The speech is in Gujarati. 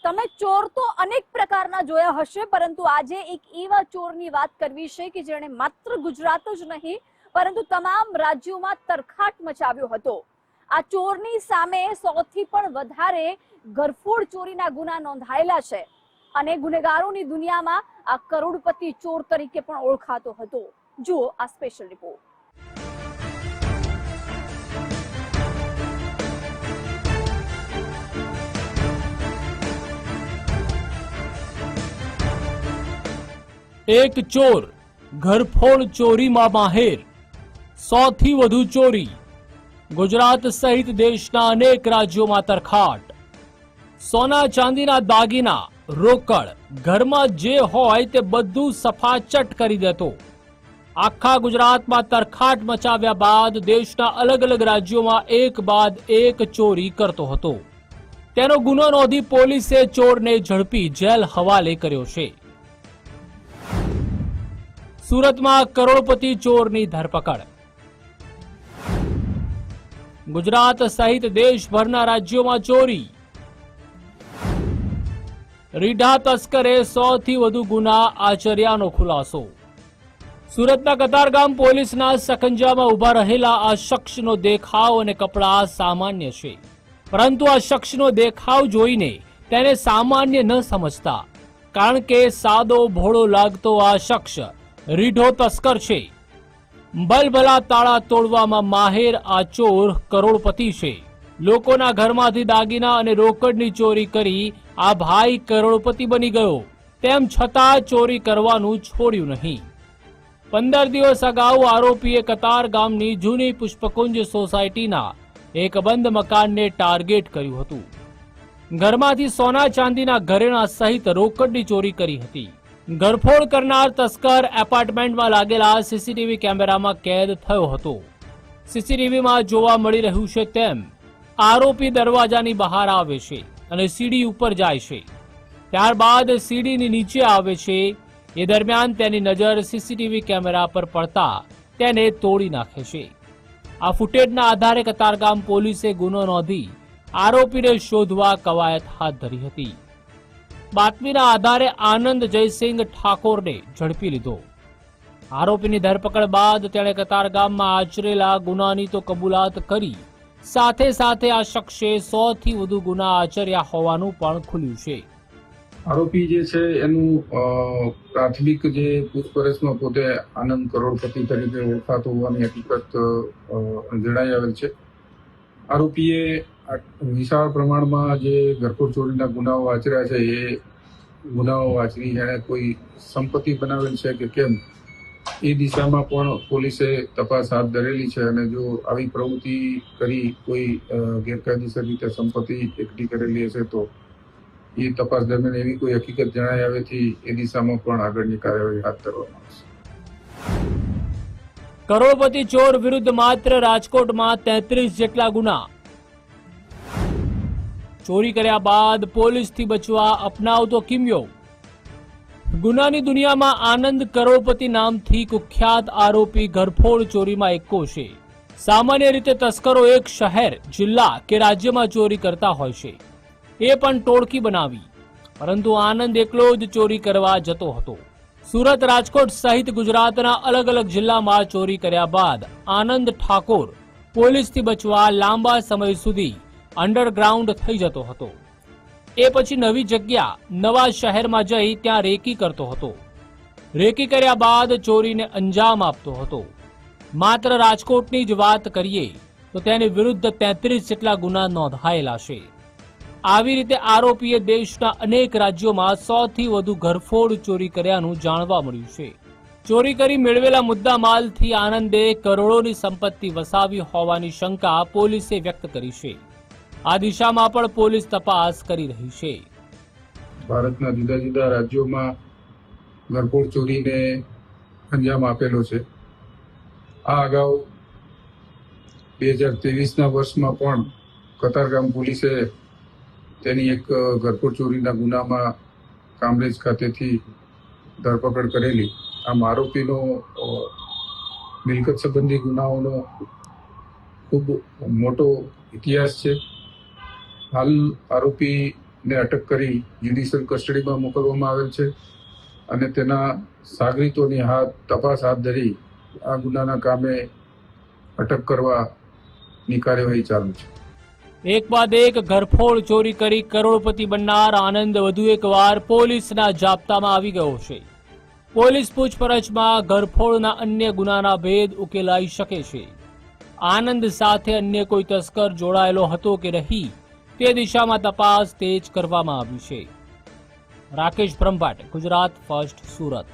તમે ચોર તો અનેક પ્રકારના જોયા હશે, પરંતુ આજે એક એવા ચોરની વાત કરવી છે કે જેણે માત્ર ગુજરાત જ નહીં પરંતુ તમામ રાજ્યોમાં તરખાટ મચાવ્યો હતો. આ ચોરની સામે સૌથી પણ વધારે ઘરફોડ ચોરીના ગુના નોંધાયેલા છે અને ગુનેગારોની દુનિયામાં આ કરોડપતિ ચોર તરીકે પણ ઓળખાતો હતો. જુઓ આ સ્પેશિયલ રિપોર્ટ. એક ચોર ઘરફોડ ચોરીમાં માહેર, 100 થી વધુ ચોરી. ગુજરાત સહિત દેશના અનેક રાજ્યોમાં તરખાટ. સોના ચાંદીના દાગીના, રોકડ, ઘરમાં જે હોય તે બધું સફાચટ કરી દેતો. આખા ગુજરાતમાં તરખાટ મચાવ્યા બાદ દેશના અલગ અલગ રાજ્યોમાં એક બાદ એક ચોરી કરતો હતો. તેનો ગુનો નોંધી પોલીસે ચોરને ઝડપી જેલ હવાલે કર્યો છે. સુરતમાં કરોડપતિ ચોરની ધરપકડ. ગુજરાત સહિત દેશભરના રાજ્યોમાં ચોરી. રીઢા તસ્કરે 100 થી વધુ ગુના આચર્યાનો ખુલાસો. સુરતના કતારગામ પોલીસના સકંજામાં ઉભા રહેલા આ શખ્સનો દેખાવ અને કપડાં સામાન્ય છે, પરંતુ આ શખ્સનો દેખાવ જોઈને તેને સામાન્ય ન સમજતા, કારણ કે સાદો ભોળો લાગતો આ શખ્સ રીઢો તસ્કર છે. ભલભલા તાળા તોડવામાં માહેર આ ચોર કરોડપતિ છે. લોકોના ઘરમાંથી દાગીના અને રોકડની ચોરી કરી આ ભાઈ કરોડપતિ બની ગયો. તેમ છતાં ચોરી કરવાનું છોડ્યું નહીં. 15 દિવસ અગાઉ આરોપીએ કતાર ગામની જૂની પુષ્પકુંજ સોસાયટીના એક બંધ મકાનને ટાર્ગેટ કર્યું હતું. ઘરમાંથી સોના ચાંદીના ઘરેણા સહિત રોકડની ચોરી કરી હતી. ઘરફોડ કરનાર તસ્કર એપાર્ટમેન્ટમાં લાગેલા સીસીટીવી કેમેરામાં કેદ થયો હતો. સીસીટીવીમાં જોવા મળી રહ્યું છે તેમ આરોપી દરવાજાની બહાર આવે છે અને સીડી ઉપર જાય છે. ત્યારબાદ સીડીની નીચે આવે છે. એ દરમિયાન તેની નજર સીસીટીવી કેમેરા પર પડતા તેને તોડી નાખે છે. આ ફૂટેજના આધારે કતારગામ પોલીસે ગુનો નોંધી આરોપીને શોધવા કવાયત હાથ ધરી હતી. બાતમીના આધારે આનંદ જયસિંહ ઠાકોરને ઝડપી લીધો. આરોપીની ધરપકડ બાદ તેણે કતારગામમાં આચરેલા ગુનાની તો કબૂલાત કરી, સાથે સાથે આ શખ્સે 100 થી વધુ ગુના આચર્યા હોવાનું પણ ખુલ્યું છે. આરોપી જે છે એનું પ્રાથમિક જે પૂછપરછમાં પોતે આનંદ કરોડપતિ તરીકે ઓળખાતો હોવાની હકીકત જણાઈ આવેલ છે. આરોપીએ વિશાળ પ્રમાણમાં જે ઘરફોડ ચોરીના ગુનાઓ આચર્યા છે એ ગુનાઓ આચરી એણે કોઈ સંપત્તિ બનાવેલ છે કે કેમ એ દિશામાં પણ પોલીસે તપાસ હાથ ધરેલી છે. અને જો આવી પ્રવૃત્તિ કરી કોઈ ગેરકાયદેસર રીતે સંપત્તિ એકઠી કરેલી હશે તો એ તપાસ દરમિયાન એવી કોઈ હકીકત જણાઈ આવેથી એ દિશામાં પણ આગળની કાર્યવાહી હાથ ધરવામાં આવશે. કરોડપતિ ચોર વિરુદ્ધ માત્ર રાજકોટમાં 33 જેટલા ગુના. ચોરી કર્યા બાદ પોલીસથી બચવા અપનાવતો કિમિયો. ગુનાની દુનિયામાં આનંદ કરોડપતિ નામથી કુખ્યાત આરોપી ઘરફોડ ચોરીમાં એકો છે. સામાન્ય રીતે તસ્કરો એક શહેર, જિલ્લા કે રાજ્યમાં ચોરી કરતા હોય છે, એ પણ ટોળકી બનાવી, પરંતુ આનંદ એકલો જ ચોરી કરવા જતો હતો. સુરત, રાજકોટ સહિત ગુજરાતના અલગ અલગ જિલ્લામાં ચોરી કર્યા બાદ આનંદ ઠાકોર પોલીસથી બચવા લાંબા સમય સુધી અંડરગ્રાઉન્ડ થઈ જતો હતો. એ પછી નવી જગ્યા, નવા શહેરમાં જઈ ત્યાં રેકી કરતો હતો. રેકી કર્યા બાદ ચોરીને અંજામ આપતો હતો. માત્ર રાજકોટની જ વાત કરીએ તો તેની વિરુદ્ધ 33 જેટલા ગુના નોંધાયેલા છે. આવી રીતે આરોપીએ દેશના અનેક રાજ્યોમાં 100 થી વધુ ઘરફોડ ચોરી કર્યાનું જાણવા મળ્યું છે. ચોરી કરી મેળવેલા મુદ્દામાલથી આનંદે કરોડોની સંપત્તિ વસાવી હોવાની શંકા પોલીસે વ્યક્ત કરી છે. આ દિશામાં પણ પોલીસ તપાસ કરી રહી છે. ભારતના જુદા જુદા રાજ્યોમાં ઘરફોડ ચોરીને અંજામ આપેલો છે. આ અગાઉ 2023ના વર્ષમાં પણ કતારગામ પોલીસે તેની એક ઘરફોડ ચોરીના ગુનામાં કામરેજ ખાતેથી ધરપકડ કરેલી. આમ આરોપીનો મિલકત સંબંધી ગુનાઓનો ખૂબ મોટો ઇતિહાસ છે. હાલ આરોપી ને અટક કરી જ્યુડિશિયલ કસ્ટડીમાં મોકલવામાં આવેલ છે અને તેના સાગરીતોની તપાસ હાથ ધરી આ ગુનાના કામે અટક કરવાની કાર્યવાહી ચાલુ છે. એક બાદ એક ઘરફોડ ચોરી કરી કરોડપતિ બનનાર આનંદ વધુ એકવાર પોલીસના જાપ્તામાં આવી ગયો છે. પોલીસ પૂછપરછમાં ઘરફોડના અન્ય ગુનાના ભેદ ઉકેલાઈ શકે છે. આનંદ સાથે અન્ય કોઈ તસ્કર જોડાયેલો હતો કે નહીં તે દિશામાં તપાસ તેજ કરવામાં આવી છે. રાકેશ બ્રહ્મભટ્ટ, ગુજરાત ફર્સ્ટ, સુરત.